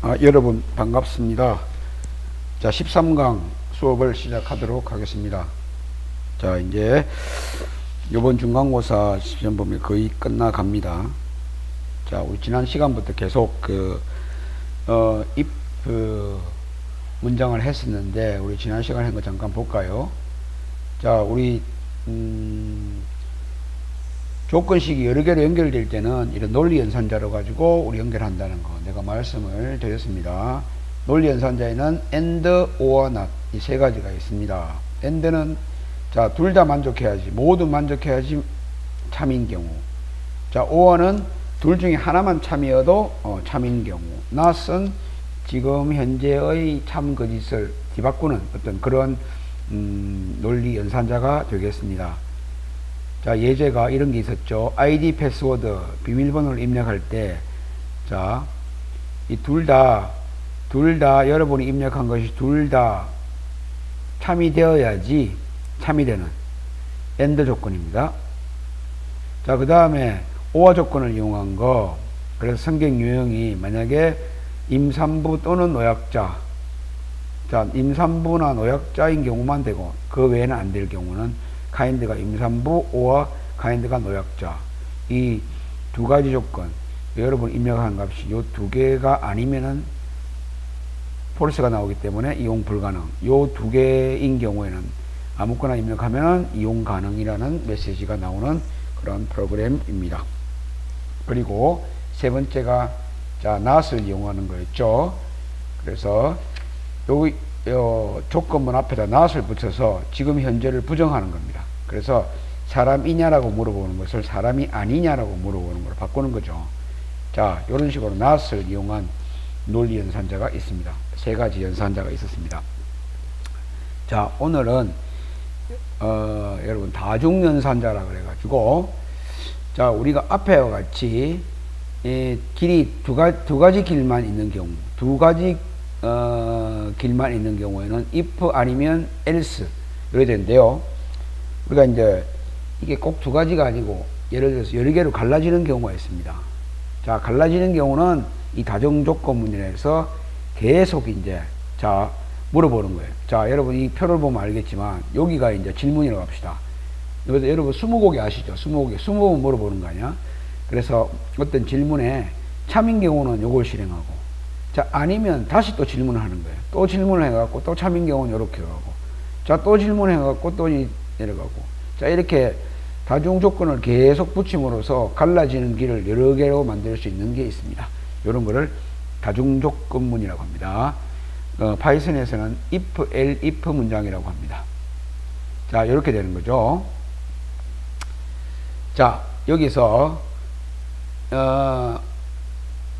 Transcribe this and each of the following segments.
여러분 반갑습니다. 자, 13강 수업을 시작하도록 하겠습니다. 자, 이제 이번 중간고사 시험 범위 거의 끝나갑니다. 자, 우리 지난 시간부터 계속 if 문장을 했었는데, 우리 지난 시간에 한 거 잠깐 볼까요? 자, 우리 조건식이 여러 개로 연결될 때는 이런 논리연산자로 가지고 우리 연결한다는 거 내가 말씀을 드렸습니다. 논리연산자에는 and, or, not 이 세 가지가 있습니다. and는 자, 둘 다 만족해야지, 모두 만족해야지 참인 경우. 자, or는 둘 중에 하나만 참이어도 참인 경우. not은 지금 현재의 참 거짓을 뒤바꾸는 어떤 그런 논리연산자가 되겠습니다. 자, 예제가 이런 게 있었죠. ID 패스워드 비밀번호를 입력할 때, 자, 이 둘 다 여러분이 입력한 것이 둘 다 참이 되어야지 참이 되는 AND 조건입니다. 자, 그 다음에 OR 조건을 이용한 거. 그래서 성경 유형이 만약에 임산부 또는 노약자, 자, 임산부나 노약자인 경우만 되고 그 외에는 안 될 경우는 카인드가 임산부, or 카인드가 노약자. 이 두 가지 조건, 여러분 입력한 값이 요 두 개가 아니면은 폴스가 나오기 때문에 이용 불가능. 요 두 개인 경우에는 아무거나 입력하면은 이용 가능이라는 메시지가 나오는 그런 프로그램입니다. 그리고 세 번째가 자, not을 이용하는 거였죠. 그래서 여기 조건문 앞에다 not을 붙여서 지금 현재를 부정하는 겁니다. 그래서 사람이냐라고 물어보는 것을 사람이 아니냐라고 물어보는 걸 바꾸는 거죠. 자, 이런 식으로 not을 이용한 논리 연산자가 있습니다. 세 가지 연산자가 있었습니다. 자, 오늘은 여러분 다중 연산자라 그래가지고, 자, 우리가 앞에와 같이 길이 두 가지 길만 있는 경우, 길만 있는 경우에는 if 아니면 else 이렇게 되는데요. 우리가 이제 이게 꼭 두 가지가 아니고 예를 들어서 여러 개로 갈라지는 경우가 있습니다. 자, 갈라지는 경우는 이 다중 조건문이라서 계속 이제 자, 물어보는 거예요. 자, 여러분 이 표를 보면 알겠지만 여기가 이제 질문이라고 합시다. 그래서 여러분 스무고개 아시죠? 스무고개 물어보는 거 아니야? 그래서 어떤 질문에 참인 경우는 요걸 실행하고, 자, 아니면 다시 또 질문을 하는 거예요. 또 질문을 해갖고 또 참인 경우는 이렇게 가고, 자, 또 질문해갖고 또 내려가고, 자, 이렇게 다중 조건을 계속 붙임으로써 갈라지는 길을 여러 개로 만들 수 있는 게 있습니다. 이런 거를 다중 조건문이라고 합니다. 파이썬에서는 if, elif 문장이라고 합니다. 자, 이렇게 되는 거죠. 자, 여기서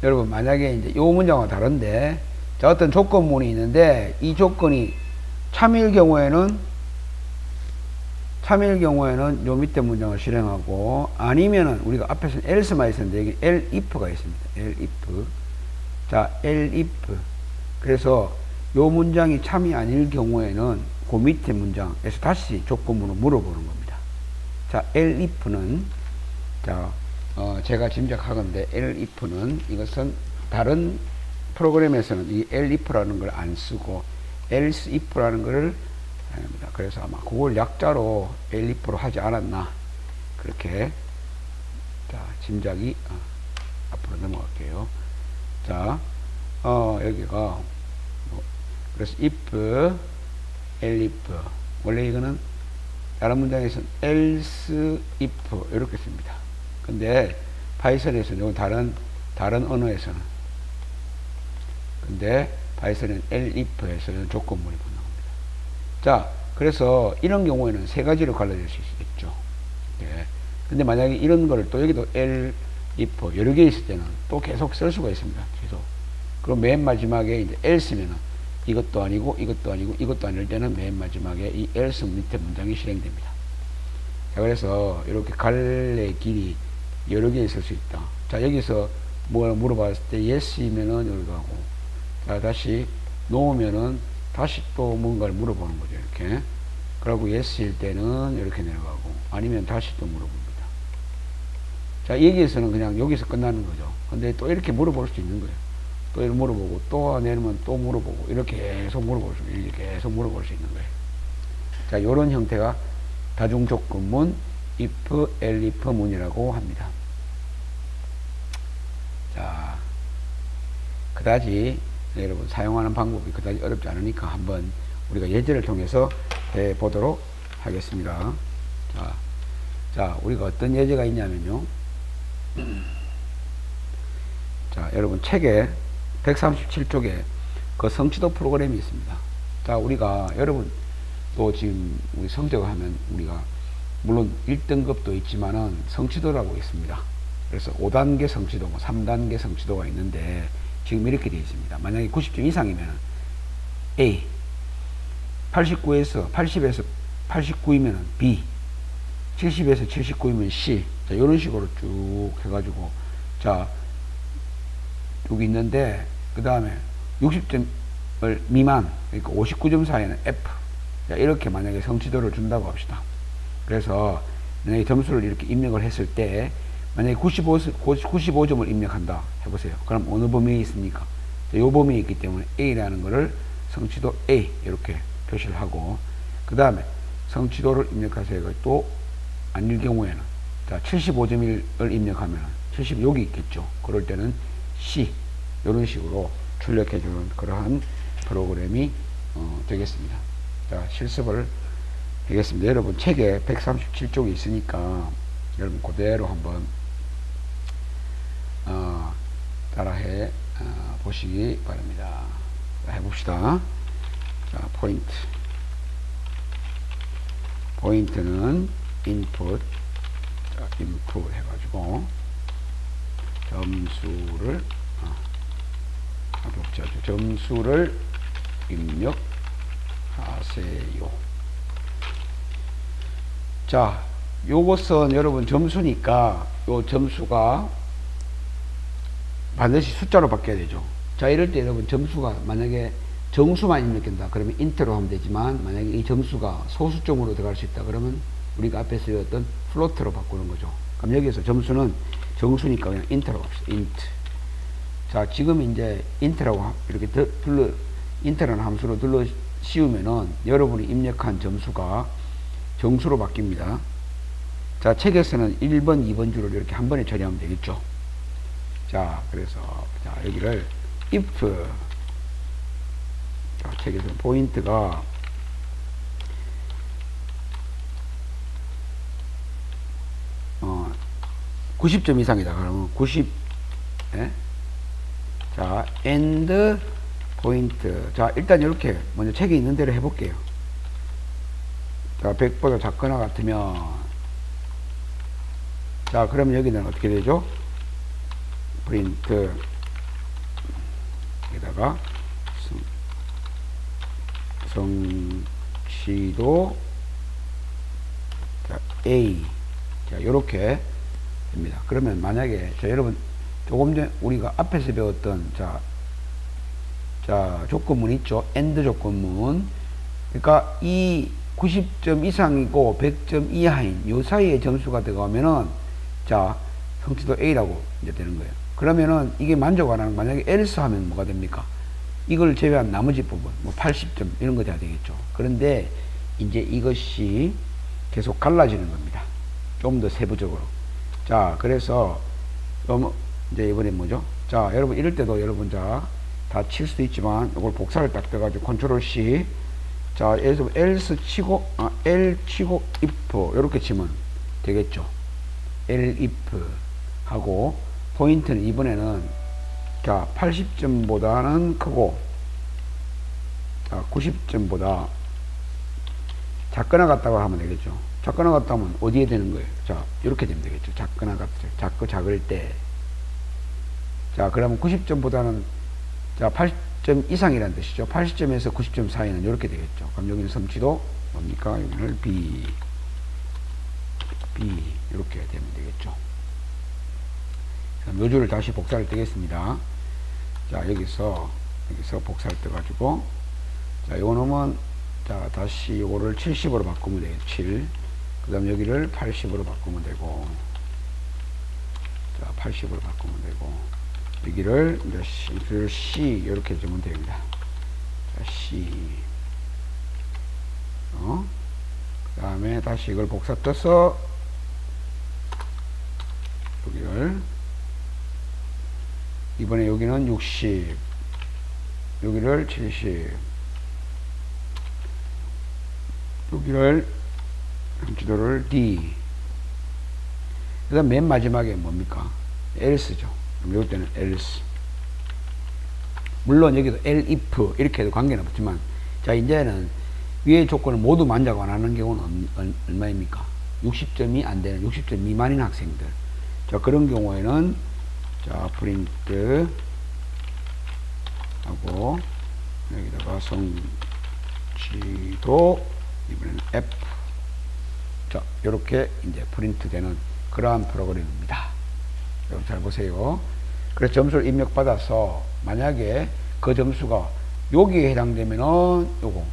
여러분 만약에 이제 요 문장과 다른데, 자, 어떤 조건문이 있는데 이 조건이 참일 경우에는 요 밑에 문장을 실행하고, 아니면은 우리가 앞에서는 else만 있었는데 여기 elif가 있습니다. elif. 자, elif. 그래서 요 문장이 참이 아닐 경우에는 그 밑에 문장에서 다시 조건문을 물어보는 겁니다. 자, elif는 자, 제가 짐작하건데 elif는 이것은 다른 프로그램에서는 이 elif라는 걸 안 쓰고 else if라는 것을 합니다. 그래서 아마 그걸 약자로 elif로 하지 않았나, 그렇게 자, 짐작이 앞으로 넘어갈게요. 자, 여기가 그래서 if, elif, 원래 이거는 다른 문장에서는 else if 이렇게 씁니다. 근데 파이썬에서는 다른 언어에서는, 근데 파이썬은 elif에서는 조건문이 붙는 겁니다. 자, 그래서 이런 경우에는 세 가지로 갈라질 수 있겠죠. 예. 근데 만약에 이런 거를 또 여기도 elif 여러 개 있을 때는 또 계속 쓸 수가 있습니다. 계속. 그럼 맨 마지막에 이제 else면은 이것도 아니고 이것도 아니고 이것도 아닐 때는 맨 마지막에 이 else 밑에 문장이 실행됩니다. 자, 그래서 이렇게 갈래 길이 여러 개 있을 수 있다. 자, 여기서 뭘 물어봤을 때 yes이면은 여기 가고, 자, 다시 no면은 다시 또 뭔가를 물어보는 거죠. 이렇게. 그리고 yes일 때는 이렇게 내려가고, 아니면 다시 또 물어봅니다. 자, 여기에서는 그냥 여기서 끝나는 거죠. 근데 또 이렇게 물어볼 수 있는 거예요. 또 물어보고, 또 내리면 또 물어보고, 이렇게 계속 물어볼 수 있는 거예요. 자, 요런 형태가 다중조건문, if, elif 문이라고 합니다. 자, 그다지 여러분 사용하는 방법이 그다지 어렵지 않으니까 한번 우리가 예제를 통해서 해 보도록 하겠습니다. 자, 우리가 어떤 예제가 있냐면요. 자, 여러분 책에 137쪽에 그 성취도 프로그램이 있습니다. 자, 우리가 여러분 또 지금 우리 성적을 하면 우리가 물론 1등급도 있지만은 성취도라고 있습니다. 그래서 5단계 성취도, 3단계 성취도가 있는데 지금 이렇게 되어 있습니다. 만약에 90점 이상이면 A, 80에서 89이면 B, 70에서 79이면 C. 자, 이런 식으로 쭉 해가지고, 자, 여기 있는데, 그 다음에 60점을 미만, 그러니까 59점 사이에는 F. 자, 이렇게 만약에 성취도를 준다고 합시다. 그래서, 만약에 점수를 이렇게 입력을 했을 때, 만약에 95점을 입력한다 해보세요. 그럼 어느 범위에 있습니까? 자, 요 범위에 있기 때문에 A라는 거를 성취도 A, 이렇게 표시를 하고, 그 다음에 성취도를 입력하세요. 또, 아닐 경우에는, 자, 75점을 입력하면, 70, 여기 있겠죠. 그럴 때는 C, 이런 식으로 출력해주는 그러한 프로그램이 되겠습니다. 자, 실습을 하겠습니다. 여러분, 책에 137쪽이 있으니까, 여러분, 그대로 한번, 따라해 보시기 바랍니다. 자, 해봅시다. 자, 포인트는 input, 자, input 해가지고, 점수를 입력하세요. 자, 요것은 여러분 점수니까 요 점수가 반드시 숫자로 바뀌어야 되죠. 자, 이럴 때 여러분 점수가 만약에 정수만 입력한다 그러면 인트로 하면 되지만, 만약에 이 점수가 소수점으로 들어갈 수 있다 그러면 우리가 앞에서 배웠던 플로트로 바꾸는 거죠. 그럼 여기서 점수는 정수니까 그냥 인트로 합시다. int. 자, 지금 이제 int라고 이렇게 int라는 함수로 눌러 씌우면은 여러분이 입력한 점수가 정수로 바뀝니다. 자, 책에서는 1번, 2번 줄을 이렇게 한 번에 처리하면 되겠죠. 자, 그래서, 자, 여기를 if. 자, 책에서는 포인트가 90점 이상이다. 그러면 90, 예? 자, and 포인트. 자, 일단 이렇게 먼저 책에 있는 대로 해볼게요. 자, 100보다 작거나 같으면, 자, 그러면 여기는 어떻게 되죠? 프린트 여기다가 성취도, 자, A. 자, 요렇게 됩니다. 그러면 만약에, 자, 여러분, 조금 전에 우리가 앞에서 배웠던, 자, 조건문 있죠? AND 조건문. 그러니까 이 90점 이상이고 100점 이하인 요 사이에 점수가 들어가면은, 자, 성취도 A라고 이제 되는 거예요. 그러면은 이게 만족 안 하는, 만약에 else 하면 뭐가 됩니까? 이걸 제외한 나머지 부분, 뭐 80점 이런 거 돼야 되겠죠. 그런데 이제 이것이 계속 갈라지는 겁니다. 좀 더 세부적으로. 자, 그래서 이제 이번에 뭐죠? 자, 여러분 이럴 때도 여러분, 자, 다 칠 수도 있지만 이걸 복사를 딱 떠가지고 컨트롤 C. 자, 예를 들면 else 치고 L 치고 if 이렇게 치면 되겠죠. L if 하고, 포인트는 이번에는, 자, 80점보다는 크고, 자, 90점보다 작거나 같다고 하면 되겠죠. 작거나 같다 하면 어디에 되는 거예요? 자, 이렇게 되면 되겠죠. 작거나 같다, 작을 때. 자, 그러면 90점보다는, 자, 80점 이상이라는 뜻이죠. 80점에서 90점 사이는 이렇게 되겠죠. 그럼 여기는 성취도 뭡니까? 여기는 B 이렇게 되면 되겠죠. 요 줄을 다시 복사를 뜨겠습니다. 자, 여기서 복사를 떠가지고, 자, 요 놈은, 자, 다시 요거를 70으로 바꾸면 되겠죠. 7. 그 다음 여기를 80으로 바꾸면 되고, 자, 80으로 바꾸면 되고, 여기를 이제 C 이렇게 주면 됩니다. 자, C. 그 다음에 다시 이걸 복사 떠서 여기를 이번에 여기는 60, 여기를 70, 여기를 지도를 D. 그 다음 맨 마지막에 뭡니까? else죠. 그럼 이때는 else. 물론 여기도 elif 이렇게 해도 관계는 없지만, 자, 이제는 위의 조건을 모두 만족 안 하는 경우는 얼마입니까? 60점이 안 되는, 60점 미만인 학생들. 자, 그런 경우에는, 자, 프린트 하고, 여기다가 성취도, 이번에는 F. 자, 요렇게 이제 프린트 되는 그러한 프로그램입니다. 여러분 잘 보세요. 그래서 점수를 입력받아서, 만약에 그 점수가 여기에 해당되면은 요거,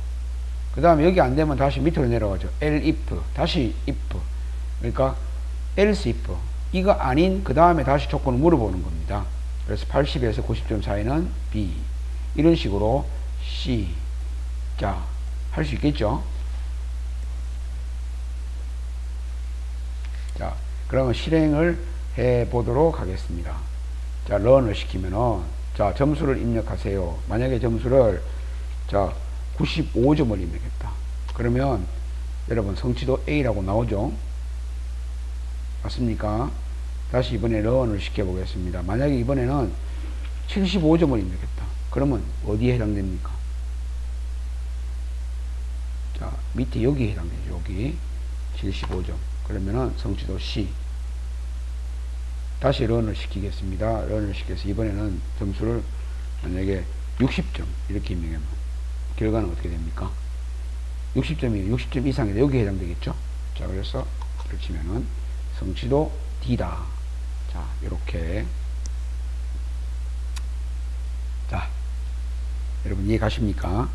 그 다음에 여기 안 되면 다시 밑으로 내려가죠. elif, 다시 if. 그러니까 else if. 이거 아닌 그 다음에 다시 조건을 물어보는 겁니다. 그래서 80에서 90점 사이는 B. 이런 식으로 C. 자, 할 수 있겠죠? 자, 그러면 실행을 해 보도록 하겠습니다. 자, 런을 시키면은, 자, 점수를 입력하세요. 만약에 점수를, 자, 95점을 입력했다. 그러면 여러분 성취도 A라고 나오죠? 맞습니까? 다시 이번에 런을 시켜 보겠습니다. 만약에 이번에는 75점을 입력했다. 그러면 어디에 해당됩니까? 자, 밑에 여기에 해당되죠. 여기 75점. 그러면은 성취도 C. 다시 런을 시키겠습니다. 런을 시켜서 이번에는 점수를 만약에 60점 이렇게 입력하면 결과는 어떻게 됩니까? 60점이에요. 60점 이상이다. 여기에 해당되겠죠? 자, 그래서 이렇게 치면은 성취도 D다. 자, 요렇게. 자, 여러분 이해 가십니까?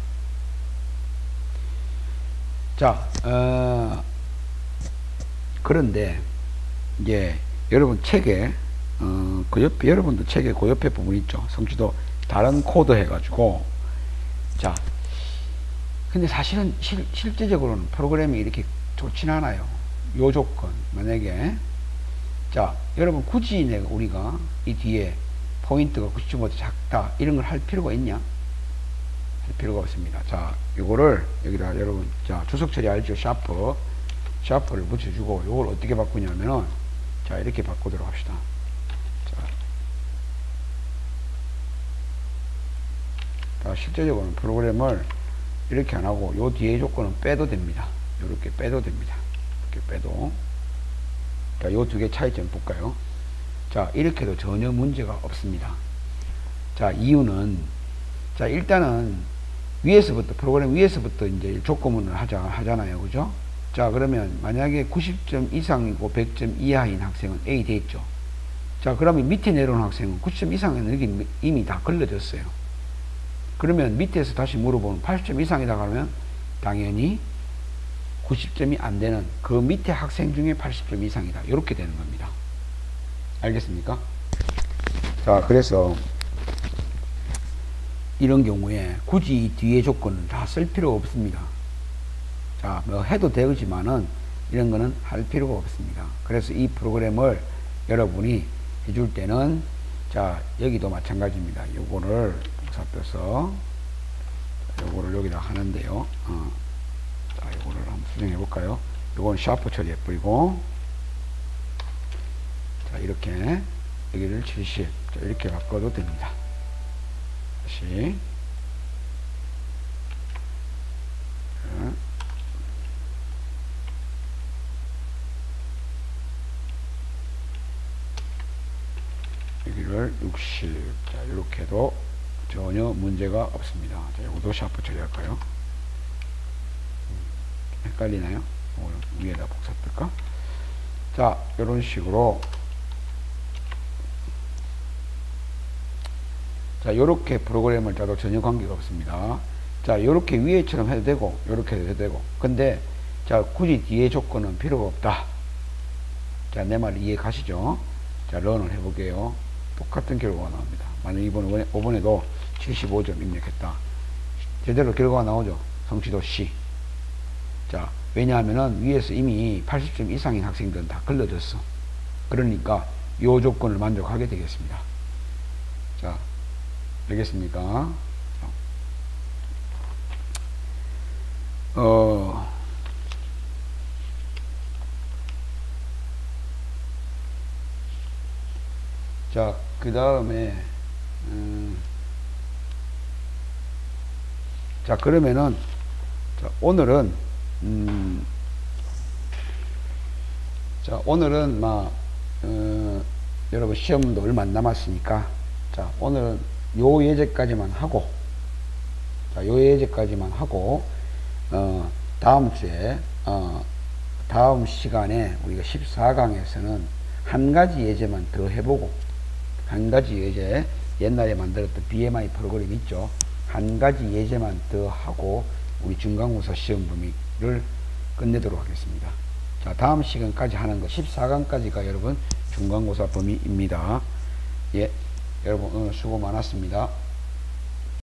자, 그런데 이제 여러분 책에 그 옆에, 여러분도 책에 그 옆에 부분 있죠. 성취도 다른 코드 해가지고. 자, 근데 사실은 실제적으로는 프로그램이 이렇게 좋진 않아요. 요 조건 만약에, 자, 여러분 굳이 내가 우리가 이 뒤에 포인트가 90점보다 작다 이런 걸 할 필요가 있냐? 할 필요가 없습니다. 자, 요거를 여기다 여러분, 자, 주석 처리 알죠? 샤프를 붙여주고, 요걸 어떻게 바꾸냐면은, 자, 이렇게 바꾸도록 합시다. 자, 실제적으로는 프로그램을 이렇게 안 하고 요 뒤에 조건은 빼도 됩니다. 요렇게 빼도 됩니다. 이렇게 빼도. 자, 요 두 개 차이점 볼까요? 자, 이렇게도 전혀 문제가 없습니다. 자, 이유는, 자, 일단은 위에서부터, 프로그램 위에서부터 이제 조건문을 하잖아요. 그죠? 자, 그러면 만약에 90점 이상이고 100점 이하인 학생은 A 돼 있죠. 자, 그러면 밑에 내려온 학생은 90점 이상에는 여기 이미 다 걸러졌어요. 그러면 밑에서 다시 물어보면 80점 이상이다 그러면 당연히 90점이 안 되는 그 밑에 학생 중에 80점 이상이다. 이렇게 되는 겁니다. 알겠습니까? 자, 그래서 이런 경우에 굳이 이 뒤에 조건은 다 쓸 필요가 없습니다. 자, 뭐 해도 되지만은 이런 거는 할 필요가 없습니다. 그래서 이 프로그램을 여러분이 해줄 때는, 자, 여기도 마찬가지입니다. 요거를 복사해서 요거를 여기다 하는데요. 자, 요거를 한번 수정해 볼까요? 요건 샤프 처리해 버리고, 자, 이렇게 여기를 70, 자, 이렇게 바꿔도 됩니다. 다시. 자, 여기를 60. 자, 이렇게 해도 전혀 문제가 없습니다. 자, 이것도 샤프 처리할까요? 헷갈리나요? 위에다 복사 뜰까? 자, 이런 식으로. 자, 요렇게 프로그램을 짜도 전혀 관계가 없습니다. 자, 요렇게 위에처럼 해도 되고, 요렇게 해도 되고. 근데, 자, 굳이 뒤에 조건은 필요가 없다. 자, 내 말 이해 가시죠? 자, 런을 해볼게요. 똑같은 결과가 나옵니다. 만약 이번에도 75점 입력했다. 제대로 결과가 나오죠. 성취도 C. 자, 왜냐하면은 위에서 이미 80점 이상인 학생들은 다 걸러졌어. 그러니까 요 조건을 만족하게 되겠습니다. 자, 알겠습니까? 자, 그 다음에 자, 그러면은 자, 오늘은 자, 오늘은 여러분 시험도 얼마 안 남았으니까 자, 오늘은 요 예제까지만 하고 자, 요 예제까지만 하고 다음 주에 다음 시간에 우리가 14강에서는 한 가지 예제만 더 해보고 한 가지 예제 옛날에 만들었던 BMI 프로그램 있죠. 한 가지 예제만 더 하고 우리 중간고사 시험 범위를 끝내도록 하겠습니다. 자, 다음 시간까지 하는 거 14강까지가 여러분 중간고사 범위입니다. 예, 여러분 오늘 수고 많았습니다.